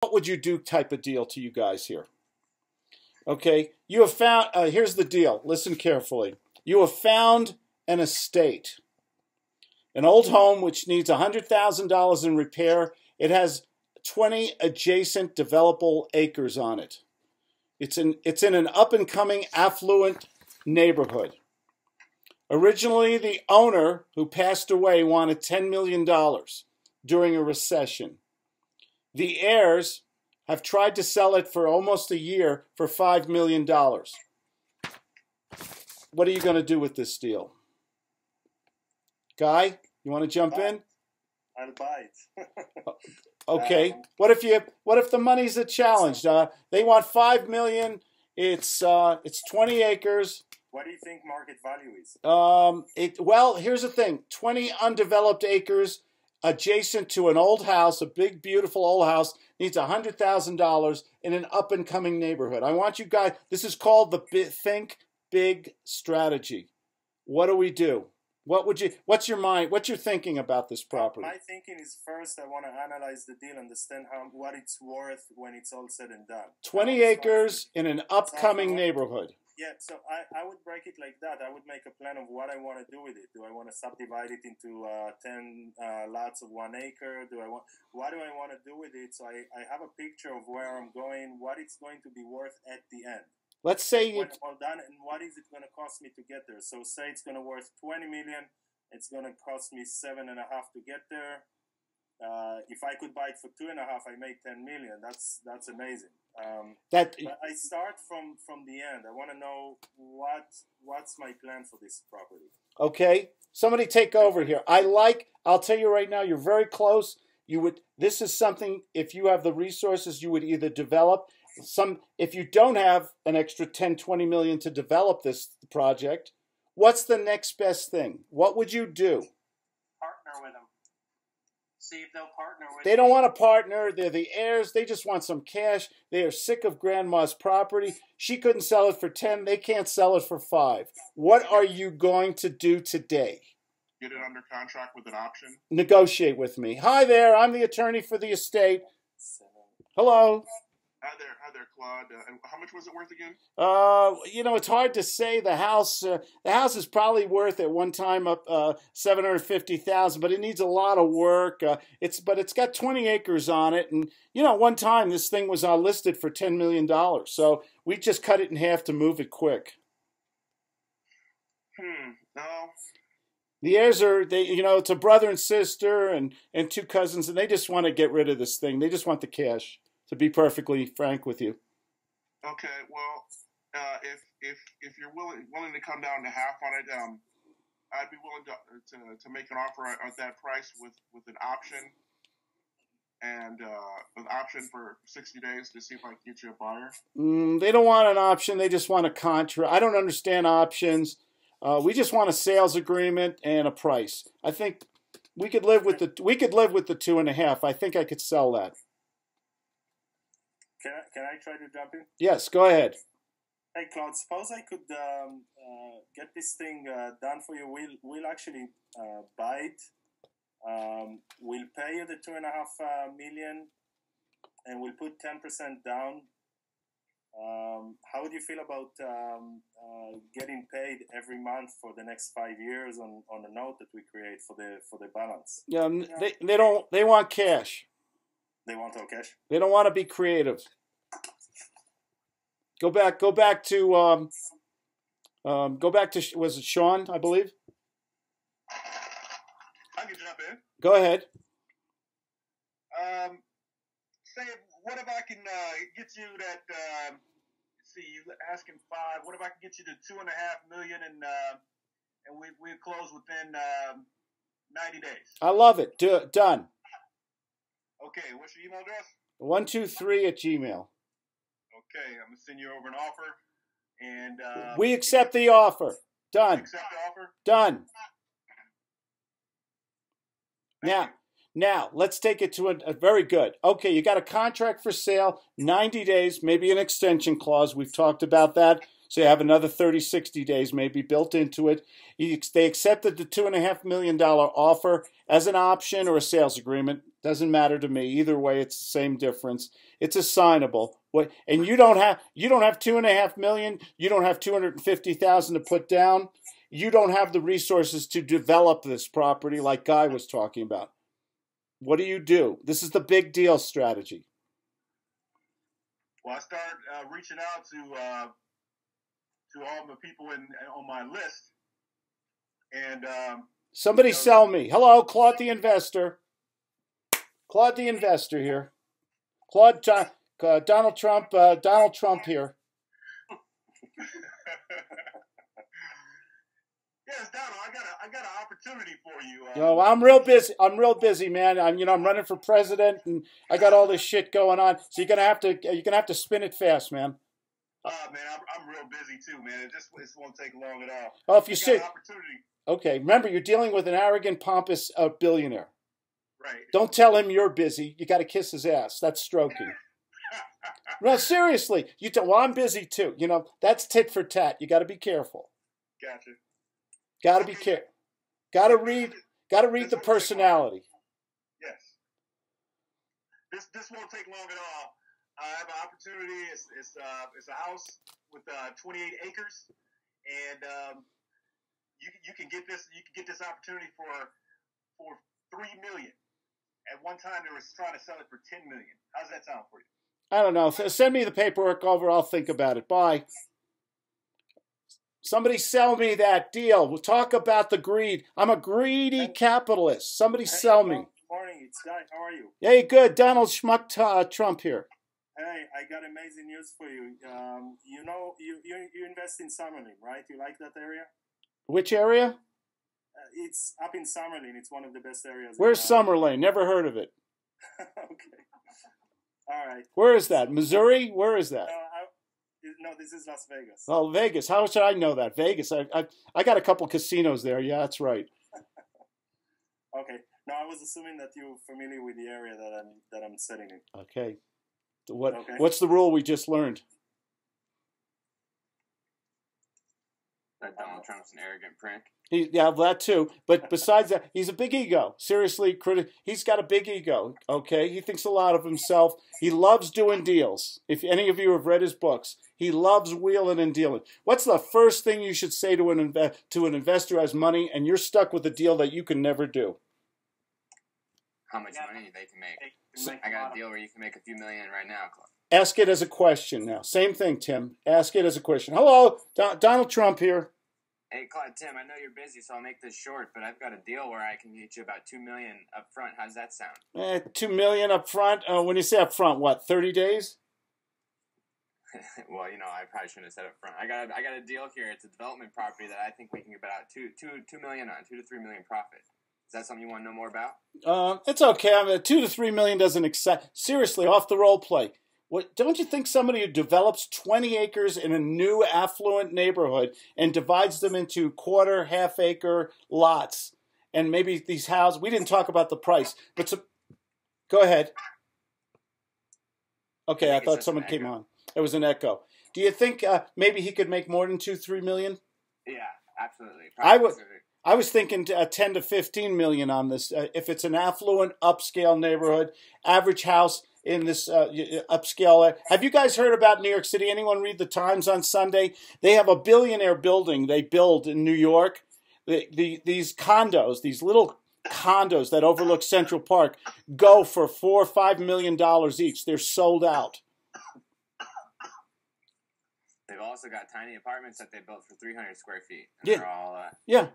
what would you do type of deal to you guys here. Okay, you have found, here's the deal. Listen carefully. You have found an estate, an old home which needs $100,000 in repair. It has 20 adjacent developable acres on it. It's in an up-and-coming affluent neighborhood. Originally, the owner, who passed away, wanted $10 million during a recession. The heirs have tried to sell it for almost a year for $5 million. What are you going to do with this deal? Guy, you want to jump in? I'll buy it. Okay. What if the money's a challenge? They want $5 million. It's 20 acres. What do you think market value is? Well, here's the thing. 20 undeveloped acres adjacent to an old house, a big, beautiful old house, needs $100,000 in an up-and-coming neighborhood. I want you guys, this is called the Think Big strategy. What do we do? What's your mind? What's your thinking about this property? My thinking is, first I want to analyze the deal, understand what it's worth when it's all said and done. 20 acres in an upcoming neighborhood. Yeah, so I would break it like that. I would make a plan of what I want to do with it. Do I want to subdivide it into 10 lots of 1 acre? What do I want to do with it? So I have a picture of where I'm going, what it's going to be worth at the end. Let's say when all done, and what is it going to cost me to get there? So say it's going to worth 20 million. It's going to cost me 7.5 to get there. If I could buy it for 2.5, I make 10 million. That's amazing. But I start from the end. I want to know what's my plan for this property. Okay, somebody take over here. I'll tell you right now, you're very close. This is something, if you have the resources, you would either develop if you don't have an extra 10, 20 million to develop this project, what's the next best thing? What would you do? Partner with them. See if they'll partner with They don't want to partner. They're the heirs. They just want some cash. They are sick of grandma's property. She couldn't sell it for 10. They can't sell it for 5. What are you going to do today? Get it under contract with an option. Negotiate with me. Hi there. I'm the attorney for the estate. Hello. Hi there, Claude. How much was it worth again? It's hard to say. The house is probably worth at one time up $750,000, but it needs a lot of work. It's got 20 acres on it, and one time this thing was listed for $10 million. So we just cut it in half to move it quick. No. The heirs it's a brother and sister and 2 cousins, and they just want to get rid of this thing. They just want the cash. To be perfectly frank with you. Okay, well, if you're willing to come down to half on it, I'd be willing to make an offer at that price with an option, and an option for 60 days to see if I can get you a buyer. They don't want an option. They just want a contract. I don't understand options. We just want a sales agreement and a price. I think we could live with the 2.5. I think I could sell that. Can I try to jump in? Yes, go ahead. Hey, Claude, suppose I could get this thing done for you. We'll actually buy it. We'll pay you the 2.5 million, and we'll put 10% down. How would you feel about getting paid every month for the next 5 years on the note that we create for the balance? Yeah, they want cash. They want all cash. They don't want to be creative. Go back to was it Sean, I believe? I can jump in. Go ahead. What if I can get you that? See, you asking 5. What if I can get you to 2.5 million and we close within 90 days? I love it. Done. Okay, what's your email address? 123@gmail. Okay, I'm gonna send you over an offer, and we accept the offer. Done. Accept the offer. Done. Thank you. Now let's take it to a very good. Okay, you got a contract for sale, 90 days, maybe an extension clause. We've talked about that. So you have another 30, 60 days maybe built into it. They accepted the $2.5 million offer as an option or a sales agreement. Doesn't matter to me. Either way, it's the same difference. It's assignable. And you don't have $2.5 million. You don't have $250,000 to put down. You don't have the resources to develop this property like Guy was talking about. What do? This is the big deal strategy. Well, I start reaching out to all the people on my list, and somebody sell me. Hello, Claude the investor. Claude the investor here. Claude, Donald Trump. Donald Trump here. Yes, Donald, I got an opportunity for you. No, I'm real busy. I'm real busy, man. I'm running for president, and I got all this shit going on. So you're gonna have to spin it fast, man. Man, I'm real busy too, man. It won't take long at all. Oh, if you see, opportunity. Okay. Remember, you're dealing with an arrogant, pompous billionaire. Right. Don't tell him you're busy. You got to kiss his ass. That's stroking. No, seriously. Well, I'm busy too. That's tit for tat. You got to be careful. Gotcha. Got to be careful. Got to read the personality. Yes. This won't take long at all. I have an opportunity. It's a house with 28 acres, and you can get this opportunity for $3 million. At one time, they were trying to sell it for $10 million. How's that sound for you? I don't know. Send me the paperwork over. I'll think about it. Bye. Somebody sell me that deal. We'll talk about the greed. I'm a greedy capitalist. Somebody sell me. Morning, it's Guy. How are you? Hey, good. Donald Schmuck Trump here. Hey, I got amazing news for you. You invest in Summerlin, right? You like that area? Which area? It's up in Summerlin. It's one of the best areas. Where's Summerlin? Never heard of it. Okay. All right. Where is that? Missouri? Where is that? No, this is Las Vegas. Oh, Vegas. How should I know that? Vegas. I got a couple casinos there. Yeah, that's right. Okay. No, I was assuming that you're familiar with the area that I'm sitting in. Okay. What's the rule we just learned? That Donald Trump's an arrogant prick. Yeah, that too. But besides that, he's a big ego. Seriously, he's got a big ego. Okay, he thinks a lot of himself. He loves doing deals. If any of you have read his books, he loves wheeling and dealing. What's the first thing you should say to an investor who has money and you're stuck with a deal that you can never do? How much money they can make? I got a deal where you can make a few million right now, Claude. Ask it as a question now. Same thing, Tim. Ask it as a question. Hello, Donald Trump here. Hey, Claude, Tim, I know you're busy, so I'll make this short, but I've got a deal where I can get you about $2 million up front. How's that sound? $2 million up front? When you say up front, what, 30 days? Well, I probably shouldn't have said up front. I got a deal here. It's a development property that I think we can get about $2 million on, $2 to $3 million profit. Is that something you want to know more about? It's okay. $2 to $3 million doesn't excite. Seriously, off the role play. Don't you think somebody who develops 20 acres in a new affluent neighborhood and divides them into quarter, half-acre lots, and maybe these houses, we didn't talk about the price, but go ahead. Okay, I thought someone came on. It was an echo. Do you think maybe he could make more than $2-3 million? Yeah, absolutely. I was thinking 10 to 15 million on this. If it's an affluent, upscale neighborhood, average house in this upscale. Have you guys heard about New York City? Anyone read the Times on Sunday? They have a billionaire building they build in New York. These condos, these little condos that overlook Central Park, go for $4 or $5 million each. They're sold out. They've also got tiny apartments that they built for 300 square feet. Yeah. They're all, Yeah.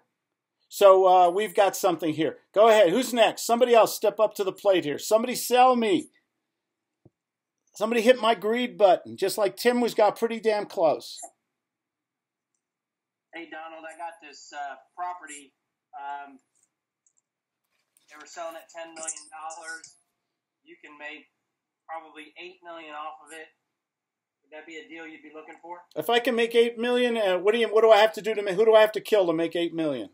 So we've got something here. Go ahead. Who's next? Somebody else step up to the plate here. Somebody sell me. Somebody hit my greed button, just like Tim got pretty damn close. Hey, Donald, I got this property. They were selling at $10 million. You can make probably $8 million off of it. Would that be a deal you'd be looking for? If I can make $8 million, what do I have to do to make? Who do I have to kill to make $8 million?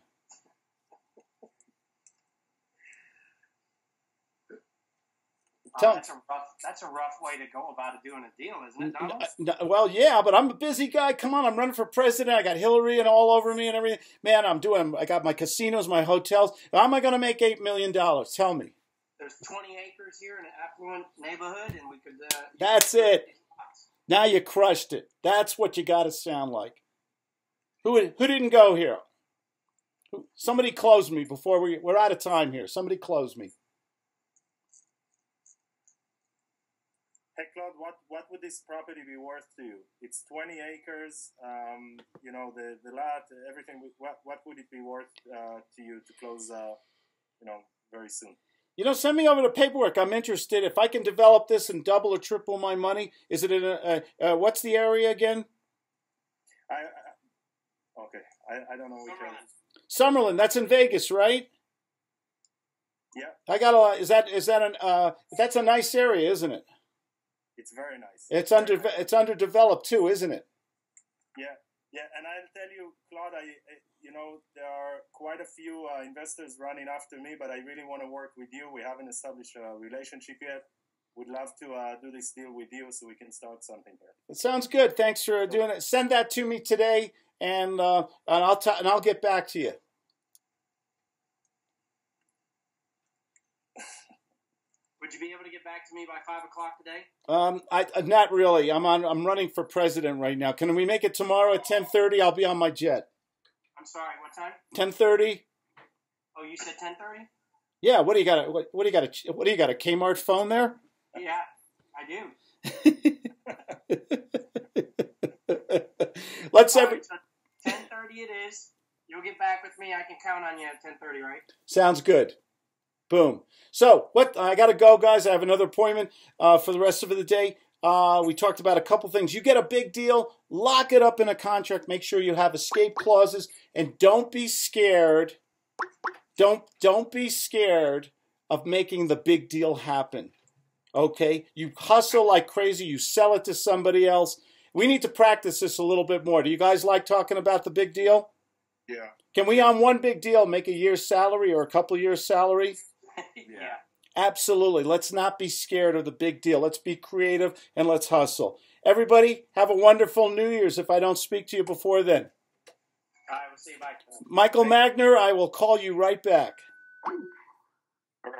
That's a rough way to go about doing a deal, isn't it, Donald? Well, yeah, but I'm a busy guy. Come on, I'm running for president. I got Hillary and all over me and everything. Man, I got my casinos, my hotels. How am I going to make $8 million? Tell me. There's 20 acres here in an affluent neighborhood, and we could... That's it. Now you crushed it. That's what you got to sound like. Who didn't go here? Somebody close me before we're out of time here. Somebody close me. Hey, Claude, what would this property be worth to you? It's 20 acres, you know, the lot, everything. What would it be worth to you to close, you know, very soon? You know, send me over the paperwork. I'm interested. If I can develop this and double or triple my money, is it in what's the area again? I don't know which area. Summerlin. That's in Vegas, right? Yeah. I got a lot. Is that that's a nice area, isn't it? It's very nice. It's underdeveloped too, isn't it? Yeah, and I'll tell you, Claude, you know, there are quite a few investors running after me, but I really want to work with you. We haven't established a relationship yet. We'd love to do this deal with you so we can start something here. It sounds good. Thanks for doing it. Send that to me today, and I'll get back to you. Would you be able to get back to me by 5 o'clock today? Not really. I'm running for president right now. Can we make it tomorrow at 10:30? I'll be on my jet. I'm sorry. What time? 10:30. 10:30. Oh, you said 10:30? Yeah. What do you got? What do you got? What do you got? A Kmart phone there? Yeah, I do. Let's All right, so 10:30 it is. You'll get back with me. I can count on you at 10:30, right? Sounds good. Boom. So what? I got to go, guys. I have another appointment for the rest of the day. We talked about a couple things. You get a big deal, lock it up in a contract. Make sure you have escape clauses, and don't be scared. Don't be scared of making the big deal happen. Okay? You hustle like crazy. You sell it to somebody else. We need to practice this a little bit more. Do you guys like talking about the big deal? Yeah. Can we, on one big deal, make a year's salary or a couple years' salary? Yeah. Absolutely. Let's not be scared of the big deal. Let's be creative and let's hustle. Everybody, have a wonderful New Year's if I don't speak to you before then. I will see you. Bye. Michael Magner, I will call you right back. Okay.